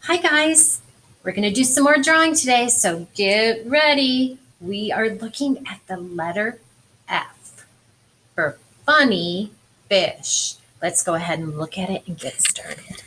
Hi guys, we're going to do some more drawing today, so get ready. We are looking at the letter F for funny fish. Let's go ahead and look at it and get started.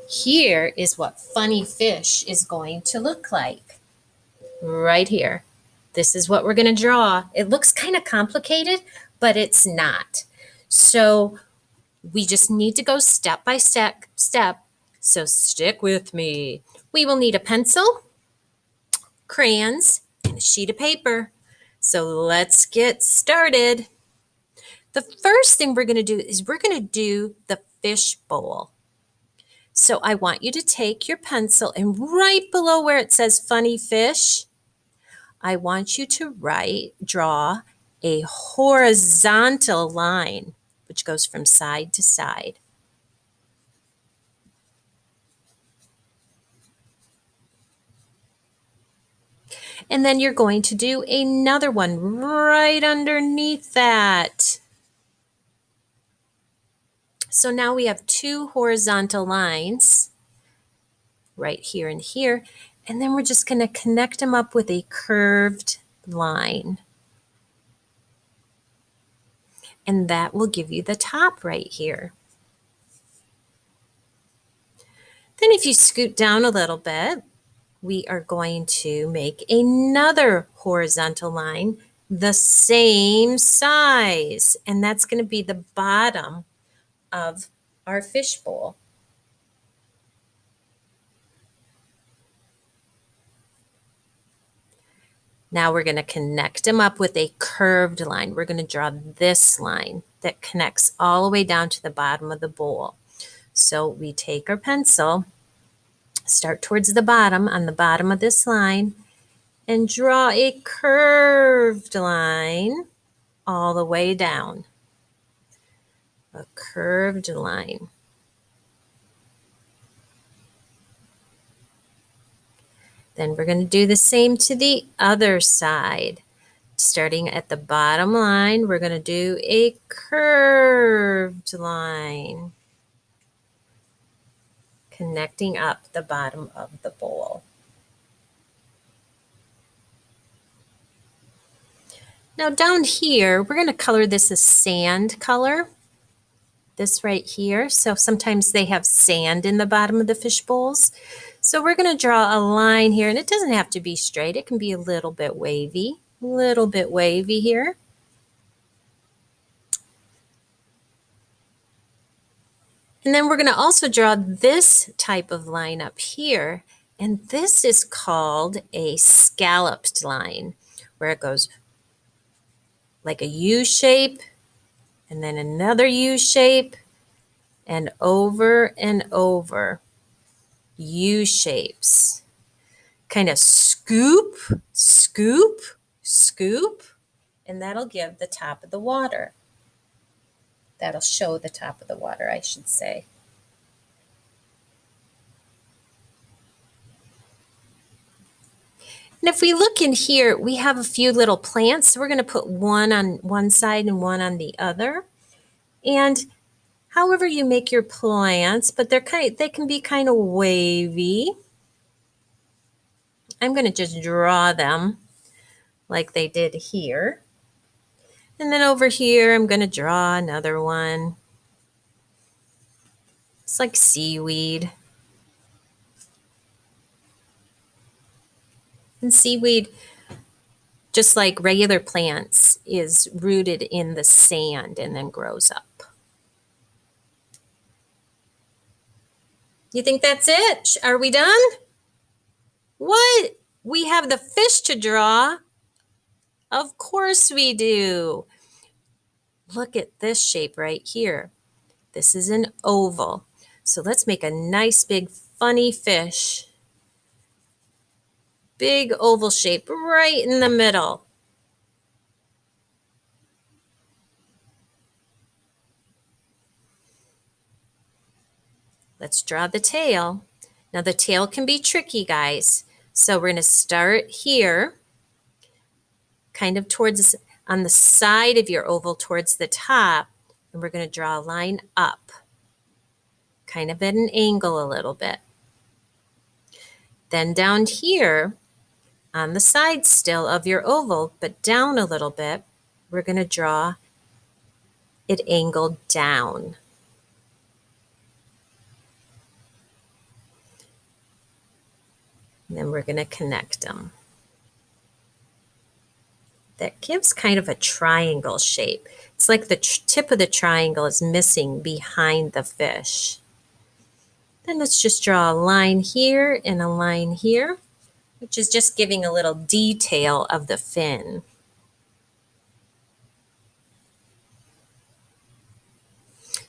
Here is what funny fish is going to look like. Right here. This is what we're going to draw. It looks kind of complicated, but it's not. So we just need to go step by step. So stick with me. We will need a pencil, crayons, and a sheet of paper. So let's get started. The first thing we're going to do is we're going to do the fish bowl. So I want you to take your pencil and right below where it says funny fish, I want you to draw a horizontal line, which goes from side to side. And then you're going to do another one right underneath that. So now we have two horizontal lines right here and here. And then we're just going to connect them up with a curved line. And that will give you the top right here. Then if you scoot down a little bit, we are going to make another horizontal line the same size. And that's going to be the bottom of our fish bowl. Now we're going to connect them up with a curved line. We're going to draw this line that connects all the way down to the bottom of the bowl. So we take our pencil, start towards the bottom on the bottom of this line, and draw a curved line all the way down. A curved line. Then we're going to do the same to the other side. Starting at the bottom line, we're going to do a curved line, connecting up the bottom of the bowl. Now down here, we're going to color this a sand color, this right here. So sometimes they have sand in the bottom of the fish bowls. So we're going to draw a line here, and it doesn't have to be straight. It can be a little bit wavy here. And then we're going to also draw this type of line up here. And this is called a scalloped line, where it goes like a U shape, and then another U shape, and over U shapes. Kind of scoop, scoop, scoop, and that'll give the top of the water. That'll show the top of the water, I should say. And if we look in here, we have a few little plants. So we're going to put one on one side and one on the other. And however you make your plants, but they can be kind of wavy. I'm going to just draw them like they did here. And then over here, I'm going to draw another one. It's like seaweed. And seaweed, just like regular plants, is rooted in the sand and then grows up. You think that's it? Are we done? What? We have the fish to draw. Of course we do. Look at this shape right here. This is an oval. So let's make a nice big funny fish. Big oval shape right in the middle. Let's draw the tail. Now the tail can be tricky, guys. So we're going to start here, kind of towards on the side of your oval towards the top, and we're going to draw a line up, kind of at an angle a little bit. Then down here on the side still of your oval, but down a little bit, we're going to draw it angled down. And then we're going to connect them. That gives kind of a triangle shape. It's like the tip of the triangle is missing behind the fish. Then let's just draw a line here and a line here, which is just giving a little detail of the fin.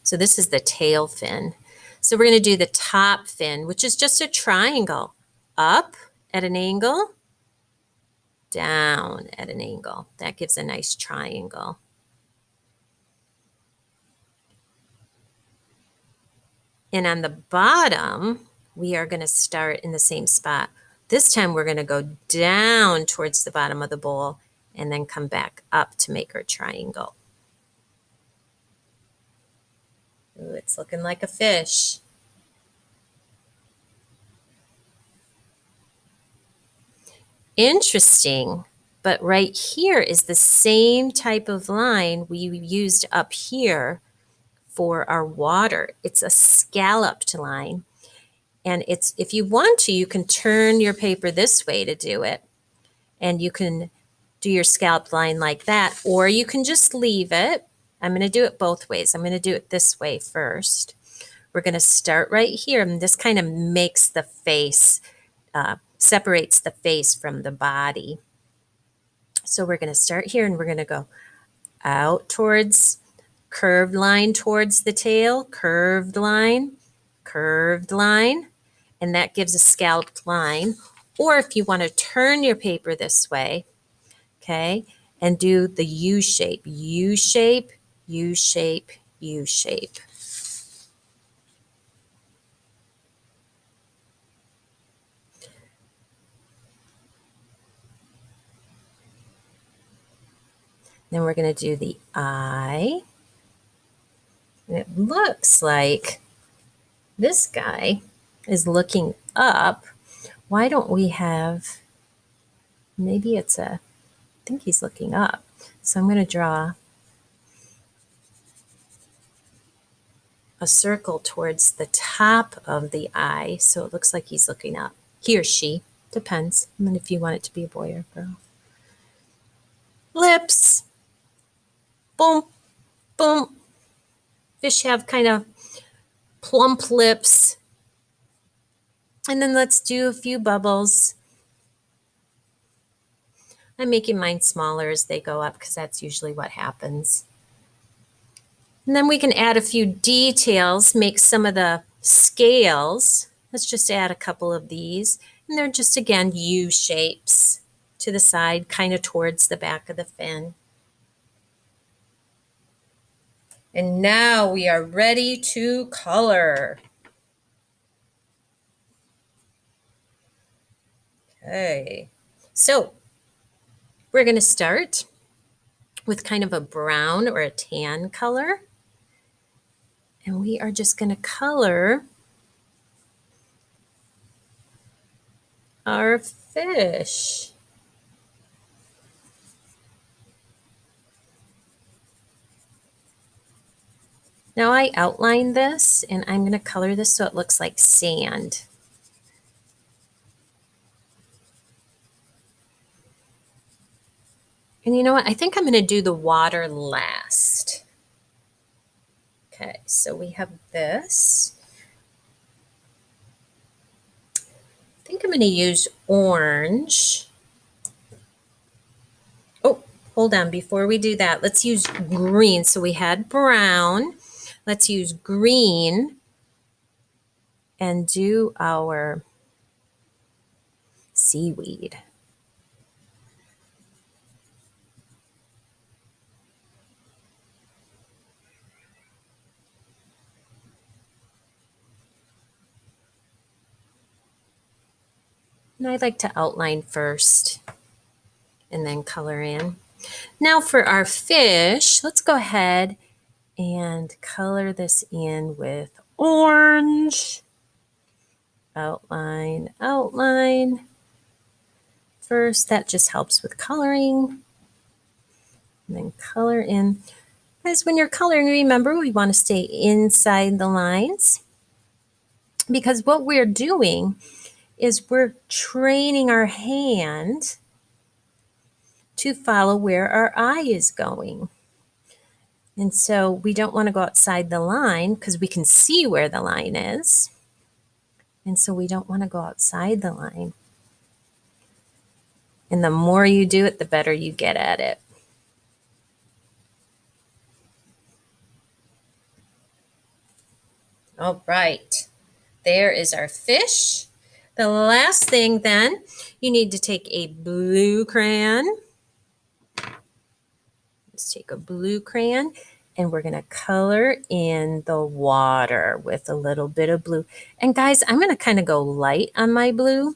So this is the tail fin. So we're going to do the top fin, which is just a triangle. Up at an angle, down at an angle. That gives a nice triangle. And on the bottom, we are going to start in the same spot. This time we're going to go down towards the bottom of the bowl and then come back up to make our triangle. Ooh, it's looking like a fish. Interesting, but right here is the same type of line we used up here for our water. It's a scalloped line. And it's, if you want to, you can turn your paper this way to do it. And you can do your scalloped line like that, or you can just leave it. I'm going to do it both ways. I'm going to do it this way first. We're going to start right here, and this kind of makes the face, separates the face from the body. So we're going to start here, and we're going to go out towards, curved line towards the tail, curved line, and that gives a scalloped line. Or if you want to turn your paper this way, okay, and do the U shape, U shape, U shape, U shape. Then we're going to do the eye. And it looks like this guy is looking up. Why don't we have, maybe it's a, I think he's looking up. So I'm going to draw a circle towards the top of the eye. So it looks like he's looking up. He or she, depends. I mean, if you want it to be a boy or girl. Lips. Boom, boom. Fish have kind of plump lips. And then let's do a few bubbles. I'm making mine smaller as they go up because that's usually what happens. And then we can add a few details, make some of the scales. Let's just add a couple of these. And they're just, again, U shapes to the side, kind of towards the back of the fin. And now we are ready to color. Okay, so we're going to start with kind of a brown or a tan color. And we are just going to color our fish. Now I outlined this, and I'm going to color this so it looks like sand. And you know what? I think I'm going to do the water last. Okay, so we have this. I think I'm going to use orange. Oh, hold on. Before we do that, let's use green. So we had brown. Let's use green and do our seaweed. And I like to outline first and then color in. Now for our fish, let's go ahead and color this in with orange. outline, outline. First, that just helps with coloring. And then color in. Guys, when you're coloring, remember we want to stay inside the lines, because what we're doing is we're training our hand to follow where our eye is going. And so we don't want to go outside the line because we can see where the line is. And so we don't want to go outside the line. And the more you do it, the better you get at it. All right, there is our fish. The last thing then, you need to take a blue crayon. Let's take a blue crayon and we're gonna color in the water with a little bit of blue. And guys, I'm gonna kind of go light on my blue.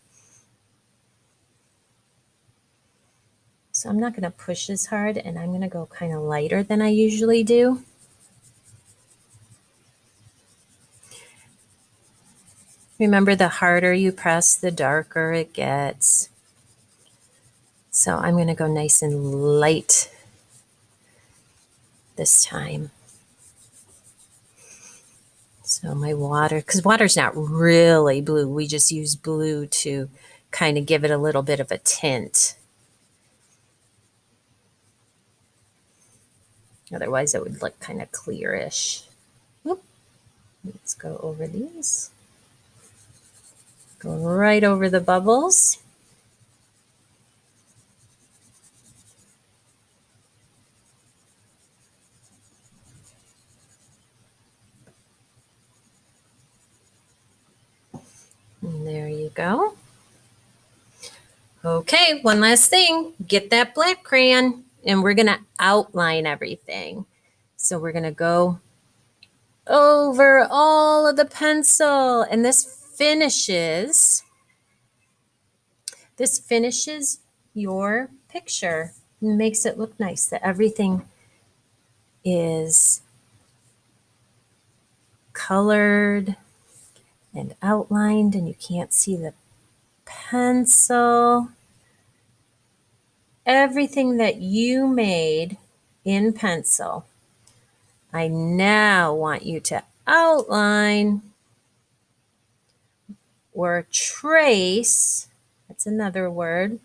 So I'm not gonna push as hard, and I'm gonna go kind of lighter than I usually do. Remember, the harder you press, the darker it gets. So I'm going to go nice and light this time. So my water, because water's not really blue, we just use blue to kind of give it a little bit of a tint. Otherwise it would look kind of clearish. Oop. Let's go over these. Go right over the bubbles. And there you go. Okay, one last thing. Get that black crayon and we're going to outline everything. So we're going to go over all of the pencil, and this finishes your picture and makes it look nice, that everything is colored and outlined and you can't see the pencil. Everything that you made in pencil, I now want you to outline or trace, that's another word,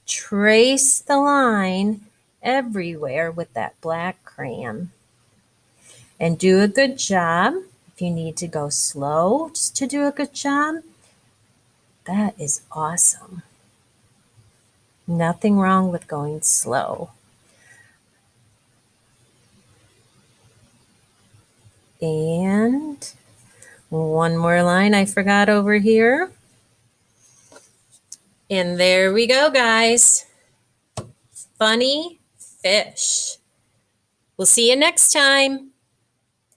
trace the line everywhere with that black crayon. And do a good job. If you need to go slow just to do a good job, that is awesome. Nothing wrong with going slow. And one more line I forgot over here. And there we go, guys. Funny fish. We'll see you next time.